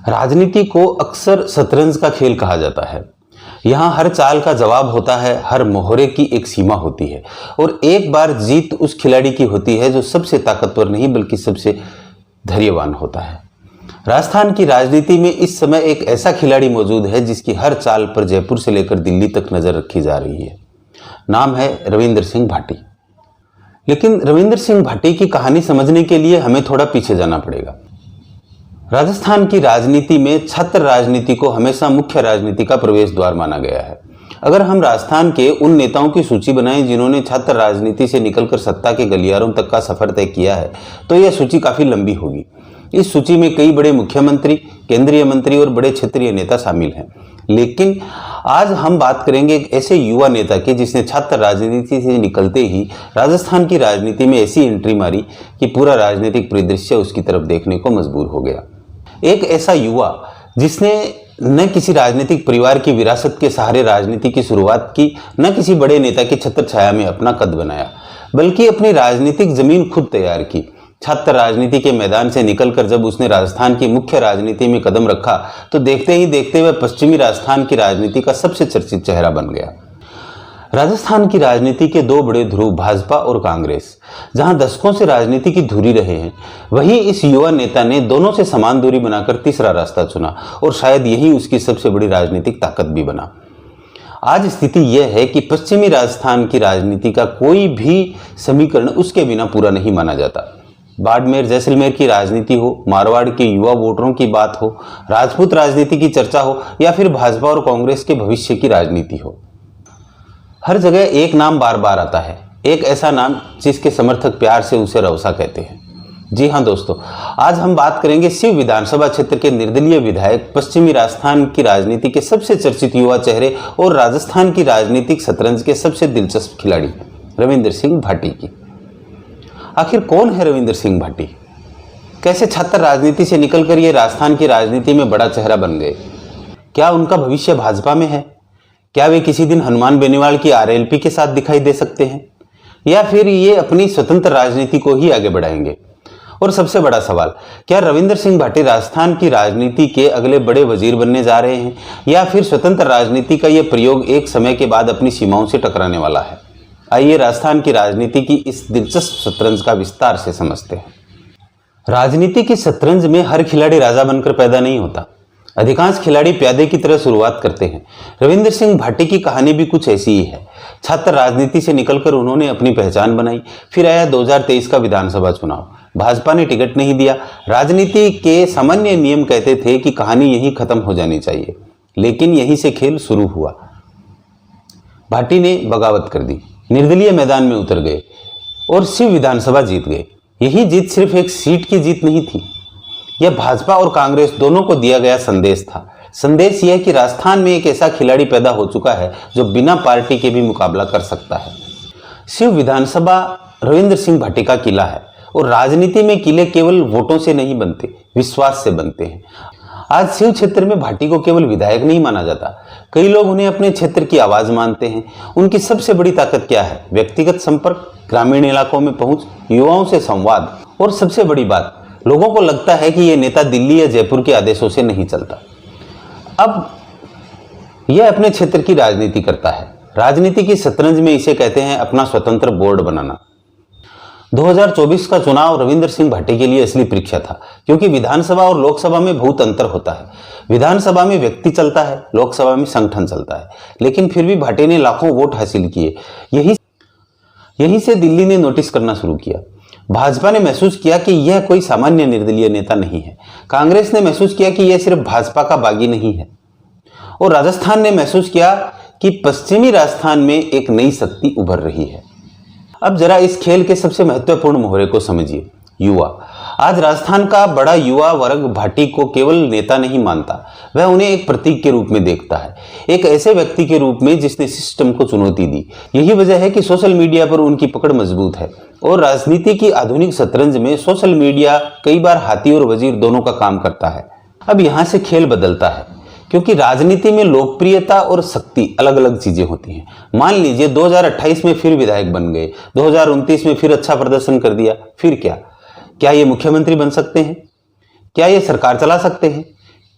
राजनीति को अक्सर शतरंज का खेल कहा जाता है। यहाँ हर चाल का जवाब होता है, हर मोहरे की एक सीमा होती है और एक बार जीत उस खिलाड़ी की होती है जो सबसे ताकतवर नहीं बल्कि सबसे धैर्यवान होता है। राजस्थान की राजनीति में इस समय एक ऐसा खिलाड़ी मौजूद है जिसकी हर चाल पर जयपुर से लेकर दिल्ली तक नजर रखी जा रही है। नाम है रविंद्र सिंह भाटी। लेकिन रविंद्र सिंह भाटी की कहानी समझने के लिए हमें थोड़ा पीछे जाना पड़ेगा। राजस्थान की राजनीति में छत्र राजनीति को हमेशा मुख्य राजनीति का प्रवेश द्वार माना गया है। अगर हम राजस्थान के उन नेताओं की सूची बनाएं जिन्होंने छत्र राजनीति से निकलकर सत्ता के गलियारों तक का सफर तय किया है तो यह सूची काफी लंबी होगी। इस सूची में कई बड़े मुख्यमंत्री, केंद्रीय मंत्री और बड़े क्षेत्रीय नेता शामिल हैं। लेकिन आज हम बात करेंगे एक ऐसे युवा नेता की जिसने छात्र राजनीति से निकलते ही राजस्थान की राजनीति में ऐसी एंट्री मारी कि पूरा राजनीतिक परिदृश्य उसकी तरफ देखने को मजबूर हो गया। एक ऐसा युवा जिसने न किसी राजनीतिक परिवार की विरासत के सहारे राजनीति की शुरुआत की, न किसी बड़े नेता की छत्र छाया में अपना कद बनाया, बल्कि अपनी राजनीतिक जमीन खुद तैयार की। छात्र राजनीति के मैदान से निकलकर जब उसने राजस्थान की मुख्य राजनीति में कदम रखा तो देखते ही देखते वह पश्चिमी राजस्थान की राजनीति का सबसे चर्चित चेहरा बन गया। राजस्थान की राजनीति के दो बड़े ध्रुव भाजपा और कांग्रेस जहां दशकों से राजनीति की धुरी रहे हैं, वहीं इस युवा नेता ने दोनों से समान दूरी बनाकर तीसरा रास्ता चुना और शायद यही उसकी सबसे बड़ी राजनीतिक ताकत भी बना। आज स्थिति यह है कि पश्चिमी राजस्थान की राजनीति का कोई भी समीकरण उसके बिना पूरा नहीं माना जाता। बाड़मेर जैसलमेर की राजनीति हो, मारवाड़ के युवा वोटरों की बात हो, राजपूत राजनीति की चर्चा हो या फिर भाजपा और कांग्रेस के भविष्य की राजनीति हो, हर जगह एक नाम बार बार आता है, एक ऐसा नाम जिसके समर्थक प्यार से उसे रवसा कहते हैं। जी हाँ दोस्तों, आज हम बात करेंगे शिव विधानसभा क्षेत्र के निर्दलीय विधायक, पश्चिमी राजस्थान की राजनीति के सबसे चर्चित युवा चेहरे और राजस्थान की राजनीतिक शतरंज के सबसे दिलचस्प खिलाड़ी रविंद्र सिंह भाटी की। आखिर कौन है रविंद्र सिंह भाटी? कैसे छात्र राजनीति से निकलकर ये राजस्थान की राजनीति में बड़ा चेहरा बन गए? क्या उनका भविष्य भाजपा में है? क्या वे किसी दिन हनुमान बेनीवाल की आरएलपी के साथ दिखाई दे सकते हैं या फिर ये अपनी स्वतंत्र राजनीति को ही आगे बढ़ाएंगे? और सबसे बड़ा सवाल, क्या रविंद्र सिंह भाटी राजस्थान की राजनीति के अगले बड़े वजीर बनने जा रहे हैं या फिर स्वतंत्र राजनीति का यह प्रयोग एक समय के बाद अपनी सीमाओं से टकराने वाला है? आइए राजस्थान की राजनीति की इस दिलचस्प शतरंज का विस्तार से समझते हैं। राजनीति की शतरंज में हर खिलाड़ी राजा बनकर पैदा नहीं होता। अधिकांश खिलाड़ी प्यादे की तरह शुरुआत करते हैं। रविंद्र सिंह भाटी की कहानी भी कुछ ऐसी ही है। छात्र राजनीति से निकलकर उन्होंने अपनी पहचान बनाई। फिर आया 2023 का विधानसभा चुनाव। भाजपा ने टिकट नहीं दिया। राजनीति के सामान्य नियम कहते थे कि कहानी यहीं खत्म हो जानी चाहिए, लेकिन यहीं से खेल शुरू हुआ। भाटी ने बगावत कर दी, निर्दलीय मैदान में उतर गए और शिव विधानसभा जीत गए। यही जीत सिर्फ एक सीट की जीत नहीं थी, यह भाजपा और कांग्रेस दोनों को दिया गया संदेश था। संदेश यह कि राजस्थान में एक ऐसा खिलाड़ी पैदा हो चुका है जो बिना पार्टी के भी मुकाबला कर सकता है। शिव विधानसभा रविंद्र सिंह भाटी का किला है और राजनीति में किले केवल वोटों से नहीं बनते, विश्वास से बनते हैं। आज शिव क्षेत्र में भाटी को केवल विधायक नहीं माना जाता, कई लोग उन्हें अपने क्षेत्र की आवाज मानते हैं। उनकी सबसे बड़ी ताकत क्या है? व्यक्तिगत संपर्क, ग्रामीण इलाकों में पहुंच, युवाओं से संवाद और सबसे बड़ी बात, लोगों को लगता है कि यह नेता दिल्ली या जयपुर के आदेशों से नहीं चलता। अब यह अपने क्षेत्र की राजनीति करता है। राजनीति की शतरंज में इसे कहते हैं अपना स्वतंत्र बोर्ड बनाना। 2024 का चुनाव रविंद्र सिंह भाटी के लिए असली परीक्षा था, क्योंकि विधानसभा और लोकसभा में बहुत अंतर होता है। विधानसभा में व्यक्ति चलता है, लोकसभा में संगठन चलता है। लेकिन फिर भी भाटी ने लाखों वोट हासिल किए। यहीं से दिल्ली ने नोटिस करना शुरू किया। भाजपा ने महसूस किया कि यह कोई सामान्य निर्दलीय नेता नहीं है। कांग्रेस ने महसूस किया कि यह सिर्फ भाजपा का बागी नहीं है और राजस्थान ने महसूस किया कि पश्चिमी राजस्थान में एक नई शक्ति उभर रही है। अब जरा इस खेल के सबसे महत्वपूर्ण मोहरे को समझिए, युवा। आज राजस्थान का बड़ा युवा वर्ग भाटी को केवल नेता नहीं मानता, वह उन्हें एक प्रतीक के रूप में देखता है, एक ऐसे व्यक्ति के रूप में जिसने सिस्टम को चुनौती दी। यही वजह है कि सोशल मीडिया पर उनकी पकड़ मजबूत है और राजनीति की आधुनिक शतरंज में सोशल मीडिया कई बार हाथी और वजीर दोनों का काम करता है। अब यहाँ से खेल बदलता है, क्योंकि राजनीति में लोकप्रियता और शक्ति अलग अलग चीजें होती हैं। मान लीजिए 2028 में फिर विधायक बन गए, 2029 में फिर अच्छा प्रदर्शन कर दिया, फिर क्या ये मुख्यमंत्री बन सकते हैं? क्या ये सरकार चला सकते हैं?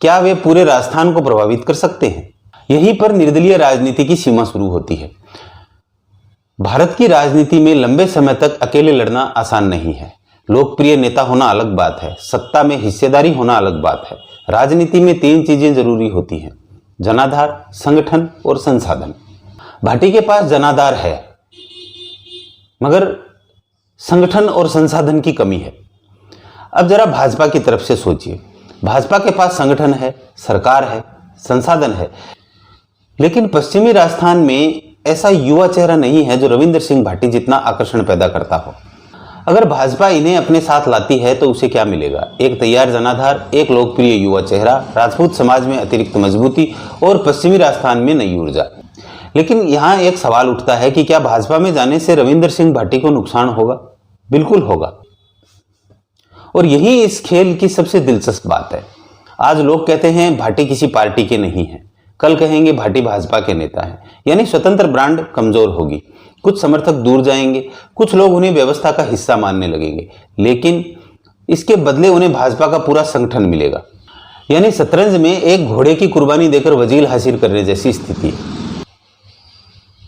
क्या वे पूरे राजस्थान को प्रभावित कर सकते हैं? यहीं पर निर्दलीय राजनीति की सीमा शुरू होती है। भारत की राजनीति में लंबे समय तक अकेले लड़ना आसान नहीं है। लोकप्रिय नेता होना अलग बात है, सत्ता में हिस्सेदारी होना अलग बात है। राजनीति में 3 चीजें जरूरी होती हैं: जनाधार, संगठन और संसाधन। भाटी के पास जनाधार है, मगर संगठन और संसाधन की कमी है। अब जरा भाजपा की तरफ से सोचिए। भाजपा के पास संगठन है, सरकार है, संसाधन है, लेकिन पश्चिमी राजस्थान में ऐसा युवा चेहरा नहीं है जो रविंद्र सिंह भाटी जितना आकर्षण पैदा करता हो। अगर भाजपा इन्हें अपने साथ लाती है तो उसे क्या मिलेगा? एक तैयार जनाधार, एक लोकप्रिय युवा चेहरा, राजपूत समाज में अतिरिक्त मजबूती और पश्चिमी राजस्थान में नई ऊर्जा। लेकिन यहाँ एक सवाल उठता है कि क्या भाजपा में जाने से रविंद्र सिंह भाटी को नुकसान होगा? बिल्कुल होगा। और यही इस खेल की सबसे दिलचस्प बात है। आज लोग कहते हैं भाटी किसी पार्टी के नहीं है, कल कहेंगे भाटी भाजपा के नेता हैं, यानी स्वतंत्र ब्रांड कमजोर होगी। कुछ समर्थक दूर जाएंगे, कुछ लोग उन्हें व्यवस्था का हिस्सा मानने लगेंगे, लेकिन इसके बदले उन्हें भाजपा का पूरा संगठन मिलेगा। यानी शतरंज में एक घोड़े की कुर्बानी देकर वजीर हासिल करने जैसी स्थिति है।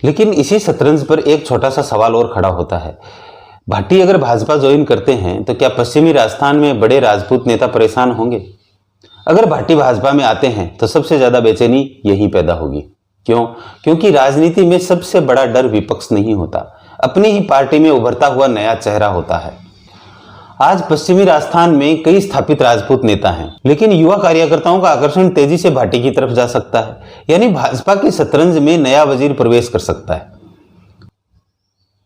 लेकिन इसी शतरंज पर एक छोटा सा सवाल और खड़ा होता है। भाटी अगर भाजपा ज्वाइन करते हैं तो क्या पश्चिमी राजस्थान में बड़े राजपूत नेता परेशान होंगे? अगर भाटी भाजपा में आते हैं तो सबसे ज्यादा बेचैनी यही पैदा होगी। क्यों? क्योंकि राजनीति में सबसे बड़ा डर विपक्ष नहीं होता, अपनी ही पार्टी में उभरता हुआ नया चेहरा होता है। आज पश्चिमी राजस्थान में कई स्थापित राजपूत नेता हैं, लेकिन युवा कार्यकर्ताओं का आकर्षण तेजी से भाटी की तरफ जा सकता है। यानी भाजपा के शतरंज में नया वजीर प्रवेश कर सकता है।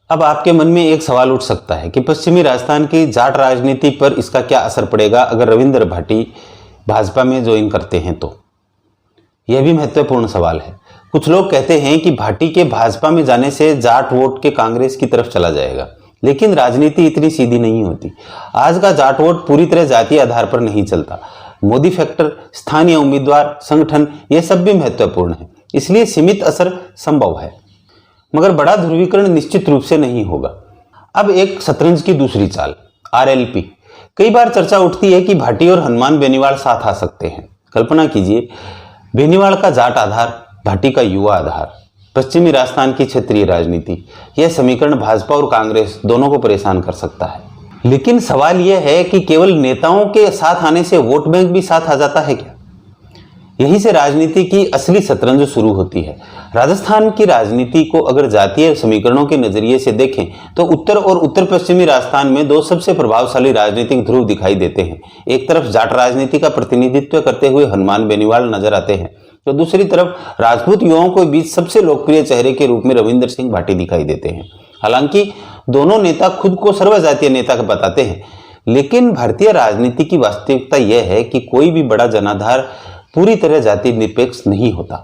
अब आपके मन में एक सवाल उठ सकता है कि पश्चिमी राजस्थान की जाट राजनीति पर इसका क्या असर पड़ेगा अगर रविंद्र भाटी भाजपा में ज्वाइन करते हैं तो? यह भी महत्वपूर्ण सवाल है। कुछ लोग कहते हैं कि भाटी के भाजपा में जाने से जाट वोट के कांग्रेस की तरफ चला जाएगा, लेकिन राजनीति इतनी सीधी नहीं होती। आज का जाट वोट पूरी तरह जातीय आधार पर नहीं चलता। मोदी फैक्टर, स्थानीय उम्मीदवार, संगठन, ये सब भी महत्वपूर्ण है, इसलिए सीमित असर संभव है, मगर बड़ा ध्रुवीकरण निश्चित रूप से नहीं होगा। अब एक शतरंज की दूसरी चाल, आरएलपी। कई बार चर्चा उठती है कि भाटी और हनुमान बेनीवाल साथ आ सकते हैं। कल्पना कीजिए, बेनीवाल का जाट आधार, भाटी का युवा आधार, पश्चिमी राजस्थान की क्षेत्रीय राजनीति। यह समीकरण भाजपा और कांग्रेस दोनों को परेशान कर सकता है। लेकिन सवाल यह है कि केवल नेताओं के साथ आने से वोट बैंक भी साथ आ जाता है क्या? यहीं से राजनीति की असली शतरंज शुरू होती है। राजस्थान की राजनीति को अगर जातीय समीकरणों के नजरिए से देखें तो उत्तर और उत्तर पश्चिमी राजस्थान में 2 सबसे प्रभावशाली राजनीतिक ध्रुव दिखाई देते हैं। एक तरफ जाट राजनीति का प्रतिनिधित्व करते हुए हनुमान बेनीवाल नजर आते हैं, तो दूसरी तरफ राजपूत युवाओं के बीच सबसे लोकप्रिय चेहरे के रूप में रविंद्र सिंह भाटी दिखाई देते हैं। हालांकि दोनों नेता खुद को सर्वजातीय नेता बताते हैं, लेकिन भारतीय राजनीति की वास्तविकता यह है कि कोई भी बड़ा जनाधार पूरी तरह जाति निरपेक्ष नहीं होता।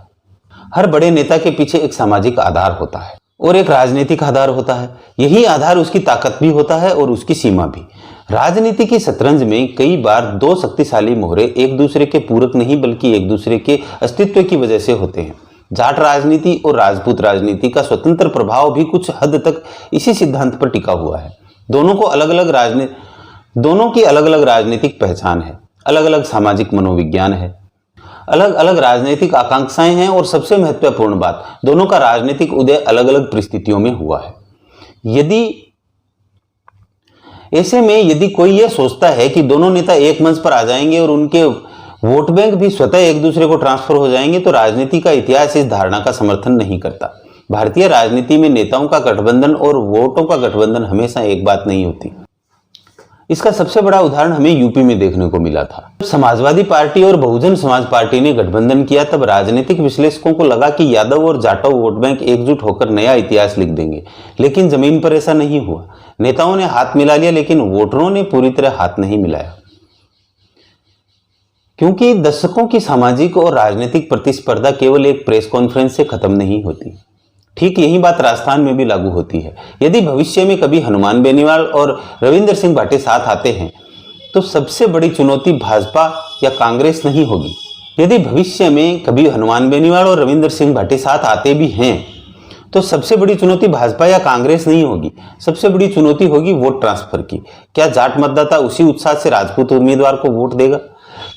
हर बड़े नेता के पीछे एक सामाजिक आधार होता है और एक राजनीतिक आधार होता है। यही आधार उसकी ताकत भी होता है और उसकी सीमा भी। राजनीति की शतरंज में कई बार 2 शक्तिशाली मोहरे एक दूसरे के पूरक नहीं बल्कि एक दूसरे के अस्तित्व की वजह से होते हैं। जाट राजनीति और राजपूत राजनीति का स्वतंत्र प्रभाव भी कुछ हद तक इसी सिद्धांत पर टिका हुआ है। दोनों की अलग अलग राजनीतिक पहचान है, अलग अलग सामाजिक मनोविज्ञान है, अलग अलग राजनीतिक आकांक्षाएं हैं और सबसे महत्वपूर्ण बात, दोनों का राजनीतिक उदय अलग अलग परिस्थितियों में हुआ है। यदि कोई यह सोचता है कि दोनों नेता एक मंच पर आ जाएंगे और उनके वोट बैंक भी स्वतः एक दूसरे को ट्रांसफर हो जाएंगे, तो राजनीति का इतिहास इस धारणा का समर्थन नहीं करता। भारतीय राजनीति में नेताओं का गठबंधन और वोटों का गठबंधन हमेशा एक बात नहीं होती। इसका सबसे बड़ा उदाहरण हमें यूपी में देखने को मिला था। जब समाजवादी पार्टी और बहुजन समाज पार्टी ने गठबंधन किया, तब राजनीतिक विश्लेषकों को लगा कि यादव और जाटव वोट बैंक एकजुट होकर नया इतिहास लिख देंगे, लेकिन जमीन पर ऐसा नहीं हुआ। नेताओं ने हाथ मिला लिया, लेकिन वोटरों ने पूरी तरह हाथ नहीं मिलाया, क्योंकि दशकों की सामाजिक और राजनीतिक प्रतिस्पर्धा केवल एक प्रेस कॉन्फ्रेंस से खत्म नहीं होती। ठीक यही बात राजस्थान में भी लागू होती है। यदि भविष्य में कभी हनुमान बेनीवाल और रविंद्र सिंह भाटी साथ आते हैं तो सबसे बड़ी चुनौती भाजपा या कांग्रेस नहीं होगी। यदि भविष्य में कभी हनुमान बेनीवाल और रविंद्र सिंह भाटी साथ आते भी हैं तो सबसे बड़ी चुनौती भाजपा या कांग्रेस नहीं होगी, सबसे बड़ी चुनौती होगी वोट ट्रांसफर की। क्या जाट मतदाता उसी उत्साह से राजपूत उम्मीदवार को वोट देगा?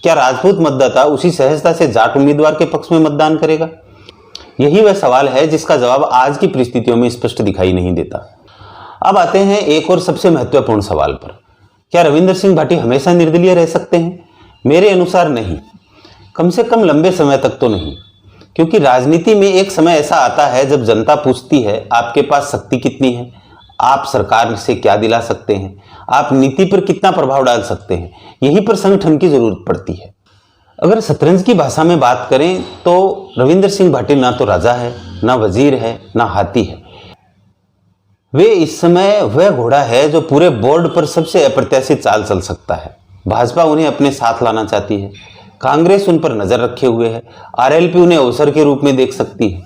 क्या राजपूत मतदाता उसी सहजता से जाट उम्मीदवार के पक्ष में मतदान करेगा? यही वह सवाल है जिसका जवाब आज की परिस्थितियों में स्पष्ट दिखाई नहीं देता। अब आते हैं एक और सबसे महत्वपूर्ण सवाल पर। क्या रविंदर सिंह भाटी हमेशा निर्दलीय रह सकते हैं? मेरे अनुसार नहीं, कम से कम लंबे समय तक तो नहीं, क्योंकि राजनीति में एक समय ऐसा आता है जब जनता पूछती है आपके पास शक्ति कितनी है, आप सरकार से क्या दिला सकते हैं, आप नीति पर कितना प्रभाव डाल सकते हैं। यहीं पर संगठन की जरूरत पड़ती है। अगर शतरंज की भाषा में बात करें तो रविंदर सिंह भाटी ना तो राजा है, ना वजीर है, ना हाथी है। वे इस समय वह घोड़ा है जो पूरे बोर्ड पर सबसे अप्रत्याशित चाल चल सकता है। भाजपा उन्हें अपने साथ लाना चाहती है, कांग्रेस उन पर नजर रखे हुए है, आरएलपी उन्हें अवसर के रूप में देख सकती है,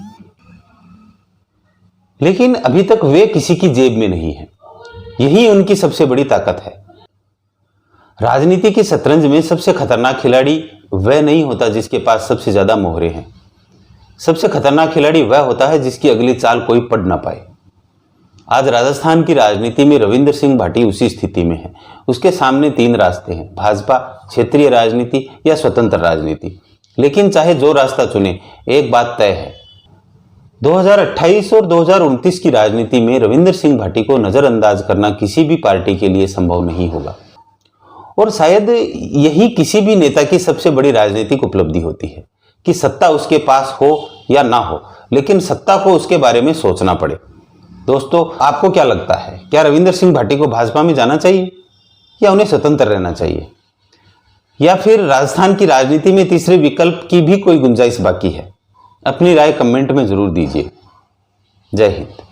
लेकिन अभी तक वे किसी की जेब में नहीं है। यही उनकी सबसे बड़ी ताकत है। राजनीति की शतरंज में सबसे खतरनाक खिलाड़ी वह नहीं होता जिसके पास सबसे ज्यादा मोहरे हैं। सबसे खतरनाक खिलाड़ी वह होता है जिसकी अगली चाल कोई पढ़ ना पाए। आज राजस्थान की राजनीति में रविंदर सिंह भाटी उसी स्थिति में है। उसके सामने तीन रास्ते हैं, भाजपा, क्षेत्रीय राजनीति या स्वतंत्र राजनीति। लेकिन चाहे जो रास्ता चुने, एक बात तय है, 2028 और 2029 की राजनीति में रविंदर सिंह भाटी को नजरअंदाज करना किसी भी पार्टी के लिए संभव नहीं होगा। और शायद यही किसी भी नेता की सबसे बड़ी राजनीतिक उपलब्धि होती है कि सत्ता उसके पास हो या ना हो, लेकिन सत्ता को उसके बारे में सोचना पड़े। दोस्तों, आपको क्या लगता है, क्या रविंदर सिंह भाटी को भाजपा में जाना चाहिए या उन्हें स्वतंत्र रहना चाहिए, या फिर राजस्थान की राजनीति में तीसरे विकल्प की भी कोई गुंजाइश बाकी है? अपनी राय कमेंट में जरूर दीजिए। जय हिंद।